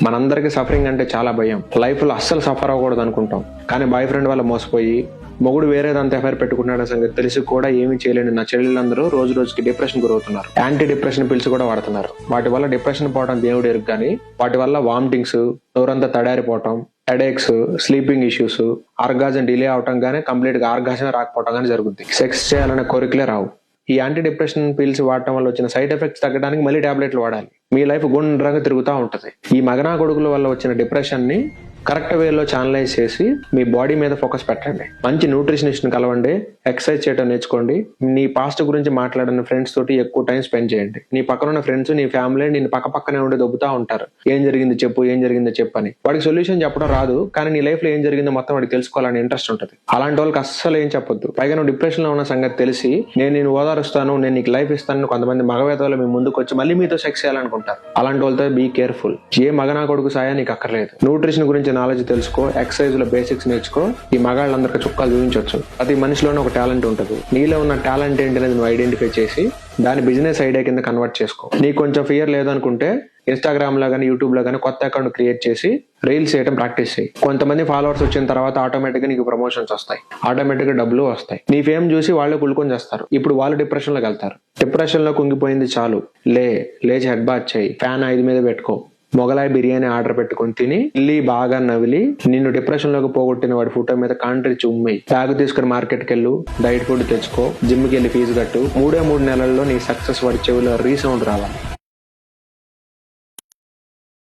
మనందరికీ సఫరింగ్ అంటే చాలా భయం. లైఫ్ లో అస్సలు సఫర్ అవ్వకూడదు అనుకుంటాం, కానీ బాయ్ ఫ్రెండ్ వల్ల మోసపోయి మొగుడు వేరేదంతా ఎఫైర్ పెట్టుకున్నాడన్న సంగతి తెలిసి కూడా ఏమీ చేయలేని నా చెల్లెళ్ళందరూ రోజు రోజుకి డిప్రెషన్ గురవుతున్నారు. యాంటీ డిప్రెషన్ పిల్స్ కూడా వాడుతున్నారు. వాటి వల్ల డిప్రెషన్ పోవడం దేవుడు ఎరుగు, కానీ వాటి వల్ల వామిటింగ్స్, నోరంతా తడారిపోవటం, headaches, sleeping issues, orgasm delay అవటం గానీ కంప్లీట్ గా ఆర్గాజం రాకపోవడం గానీ జరుగుతుంది. సెక్స్ చేయాలనే కోరికలే రావు. ఈ యాంటీ డిప్రెషన్ పిల్స్ వాడటం వల్ల వచ్చిన సైడ్ ఎఫెక్ట్స్ తగ్గడానికి మళ్ళీ టాబ్లెట్లు వాడాలి. మీ లైఫ్ గుండ్రంగా తిరుగుతూ ఉంటది. ఈ మగనా కొడుకుల వల్ల వచ్చిన డిప్రెషన్ ని కరెక్ట్ వేలో ఛానలైజ్ చేసి మీ బాడీ మీద ఫోకస్ పెట్టండి. మంచి న్యూట్రిషనిస్ట్ ని కలవండి, ఎక్సర్సైజ్ చేయడం నేర్చుకోండి. నీ పాస్ట్ గురించి మాట్లాడిన ఫ్రెండ్స్ తోటి ఎక్కువ టైం స్పెండ్ చేయండి. నీ పక్కన ఉన్న ఫ్రెండ్స్, నీ ఫ్యామిలీ నేను పక్కనే ఉండి దొబ్బుతా ఉంటారు. ఏం జరిగింది చెప్పు, ఏం జరిగిందో చెప్పని. వాడికి సొల్యూషన్ చెప్పడం రాదు, కానీ నీ లైఫ్ లో ఏం జరిగిందో మొత్తం వాడికి తెలుసుకోవాలని ఇంట్రెస్ట్ ఉంటుంది. అలాంటి వాళ్ళకి అస్సలు ఏం చెప్పొద్దు. పైగా నువ్వు డిప్రెషన్ లో ఉన్న సంగతి తెలిసి నేను ఓదారుస్తాను, నేను నీకు లైఫ్ ఇస్తాను కొంతమంది మగవేదలు మీ ముందుకు వచ్చి మళ్ళీ మీతో సెక్స్ చేయాలనుకుంటారు. అలాంటి వాళ్ళతో బీ కేర్ఫుల్. ఏ మగనా కొడుకు సాయా నీకు అక్కర్లేదు. న్యూట్రిషన్ గురించి నాలెడ్జ్ తెలుసుకో, ఎక్సర్సైజ్ లో బేసిక్స్ నేర్చుకో. ఈ మగాళ్ళందరికీ చుక్కాలు చూపించవచ్చు. ప్రతి మనిషిలోనే ఒక టాలెంట్ ఉంటుంది. నీలో ఉన్న టాలెంట్ ఏంటనేది నువ్వు ఐడెంటిఫై చేసి దాని బిజినెస్ ఐడియా కింద కన్వర్ట్ చేసుకో. నీకు కొంచెం ఫియర్ లేదనుకుంటే ఇన్స్టాగ్రామ్ లో కానీ యూట్యూబ్ లో కానీ కొత్త అకౌంట్ క్రియేట్ చేసి రీల్స్ చేయడం ప్రాక్టీస్ చేయి. కొంతమంది ఫాలోవర్స్ వచ్చిన తర్వాత ఆటోమేటిక్ గా నీకు ప్రమోషన్స్ వస్తాయి, ఆటోమేటిక్ గా డబ్బులు వస్తాయి. నీ ఫేమ్ చూసి వాళ్ళు కుళ్ళుకొని చేస్తారు. ఇప్పుడు వాళ్ళు డిప్రెషన్ లోకి వెళ్తారు. డిప్రెషన్ లో కుంగిపోయింది చాలు, లేచి హెడ్ బాత్ చేయి, ఫ్యాన్ 5 మీద పెట్టుకో, మొగలాయి బిర్యానీ ఆర్డర్ పెట్టుకొని తిని ఇల్లి బాగా నవిలి నిన్ను డిప్రెషన్ లోకి పోగొట్టిన వాడి ఫోటో మీద కాంట్రీ చుమ్మేయి. బ్యాగ్ తీసుకుని మార్కెట్కి వెళ్ళు, డైట్ ఫుడ్ తెచ్చుకో, జిమ్ కి వెళ్ళి ఫీజు కట్టు. 3 నెలల్లో నీ సక్సెస్ వాడి చెవిలో రీసౌండ్ రావాలి.